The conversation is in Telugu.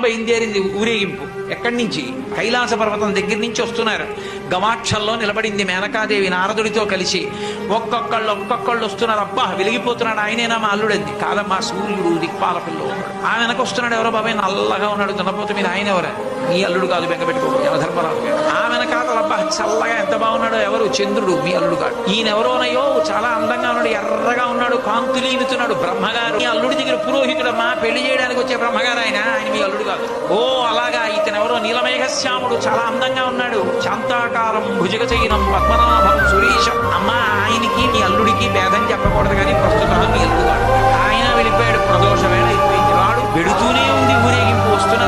బయలుదేరింది ఊరేగింపు. ఎక్కడి నుంచి? కైలాస పర్వతం దగ్గర నుంచి వస్తున్నారు. గవాక్షంలో నిలబడింది మేనకాదేవి నారదుడితో కలిసి. ఒక్కొక్కళ్ళు వస్తున్నారు. అబ్బా వెలిగిపోతున్నాడు, ఆయనేనా మా అల్లుడంది. కాదమ్మా, సూర్యుడు దిక్పాలకుల్లో ఉన్నాడు. ఆ వెనక వస్తున్నాడు, ఎవరో బాబాయ్ నల్లగా ఉన్నాడు, దున్నపోతే మీరు ఆయన ఎవరా? మీ అల్లుడు కాదు, బెంగ పెట్టుకో, యమధర్మరాజు గారు. ఆ వెనకాతల అబ్బా చల్లగా ఎంత బాగున్నాడో, ఎవరు? చంద్రుడు, మీ అల్లుడు కాదు. ఈయనెవరోనయ్యో చాలా అందంగా ఉన్నాడు, ఎర్రగా ఉన్నాడు, కాంతులీనుతున్నాడు, బ్రహ్మగారు. మీ అల్లుడి దగ్గర పురోహితుడమ్మా, పెళ్లి చేయడానికి వచ్చే బ్రహ్మగారు ఆయన మీ అల్లుడు కాదు. ఓ అలాగా, ఇతనెవరో నీలమేఘశ్యాముడు, చాలా అందంగా ఉన్నాడు, శాంతాకారం భుజగచైనం పద్మనాభం సురేశం. అమ్మా, ఆయనకి మీ అల్లుడికి భేదం చెప్పకూడదు, కానీ ప్రస్తుతం మీ అల్లుడు కాదు. ఆయన వెళ్ళిపోయాడు, ప్రదోష వేళ అయిపోయింది. వాడు వెడుతూనే ఉంది ఊరేగింపు. వస్తున్న